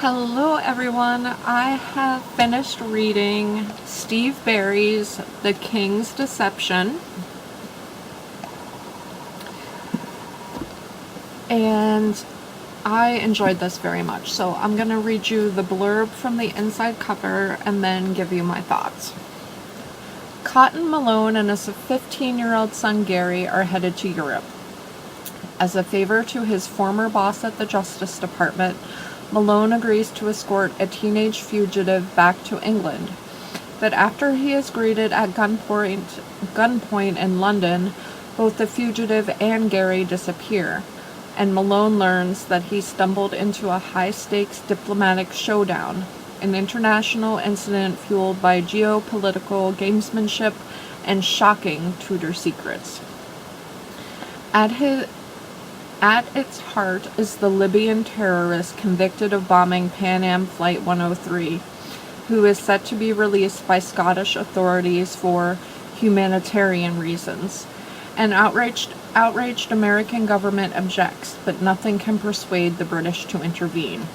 Hello everyone, I have finished reading Steve Barry's The King's Deception, and I enjoyed this very much. So I'm going to read you the blurb from the inside cover and then give you my thoughts. Cotton Malone and his 15-year-old son Gary are headed to Europe. As a favor to his former boss at the Justice Department, Malone agrees to escort a teenage fugitive back to England. But after he is greeted at gunpoint in London, both the fugitive and Gary disappear, and Malone learns that he stumbled into a high-stakes diplomatic showdown, an international incident fueled by geopolitical gamesmanship and shocking Tudor secrets. At its heart is the Libyan terrorist convicted of bombing Pan Am Flight 103, who is set to be released by Scottish authorities for humanitarian reasons. An outraged American government objects, but nothing can persuade the British to intervene.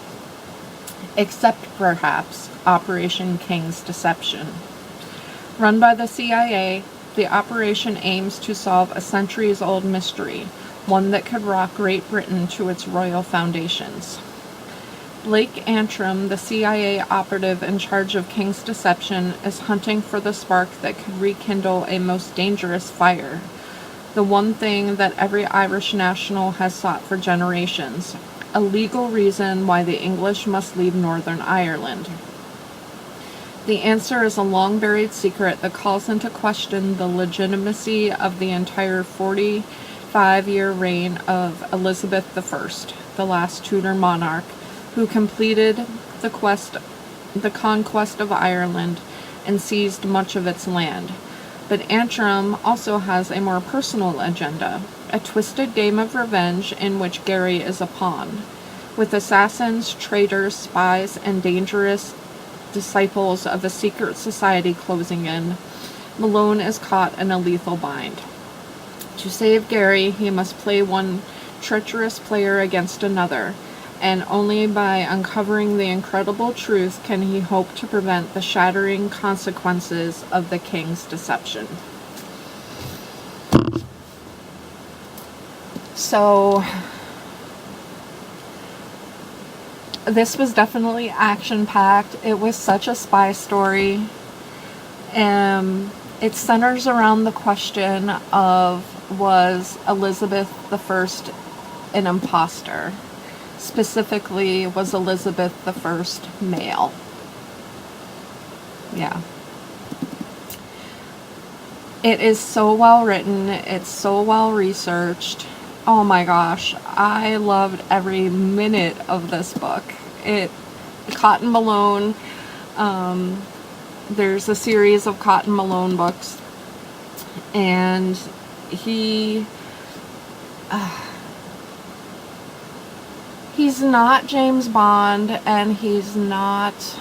Except, perhaps, Operation King's Deception. Run by the CIA, the operation aims to solve a centuries-old mystery, one that could rock Great Britain to its royal foundations. Blake Antrim, the CIA operative in charge of King's Deception, is hunting for the spark that could rekindle a most dangerous fire, the one thing that every Irish national has sought for generations, a legal reason why the English must leave Northern Ireland. The answer is a long-buried secret that calls into question the legitimacy of the entire 45-year reign of Elizabeth I, the last Tudor monarch, who completed the conquest of Ireland and seized much of its land. But Antrim also has a more personal agenda, a twisted game of revenge in which Gary is a pawn. With assassins, traitors, spies, and dangerous disciples of a secret society closing in, Malone is caught in a lethal bind. To save Gary, he must play one treacherous player against another, and only by uncovering the incredible truth can he hope to prevent the shattering consequences of the King's Deception. So, this was definitely action-packed. It was such a spy story. It centers around the question of, was Elizabeth I an imposter? Specifically, was Elizabeth I male? Yeah. It is so well written. It's so well researched. Oh my gosh, I loved every minute of this book. Cotton Malone, there's a series of Cotton Malone books, and he's not James Bond, and he's not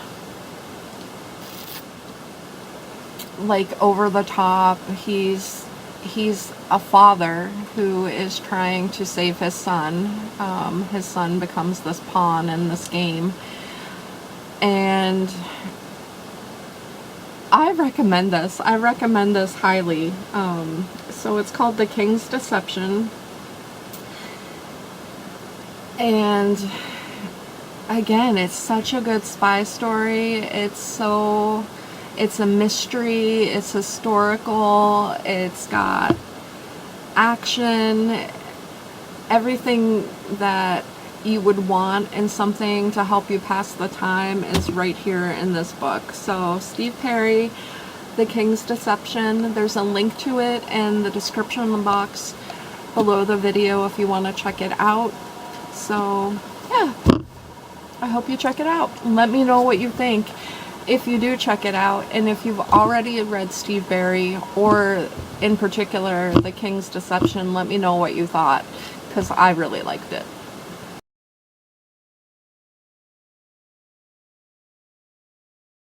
like over the top. He's a father who is trying to save his son. His son becomes this pawn in this game, and I recommend this. I recommend this highly. So it's called The King's Deception, and again, it's such a good spy story. It's a mystery, it's historical, it's got action, everything that you would want in something to help you pass the time is right here in this book. So Steve Barry, The King's Deception, there's a link to it in the description box below the video if you want to check it out. So yeah, I hope you check it out. Let me know what you think if you do check it out, and if you've already read Steve Barry, or in particular The King's Deception, let me know what you thought, because I really liked it.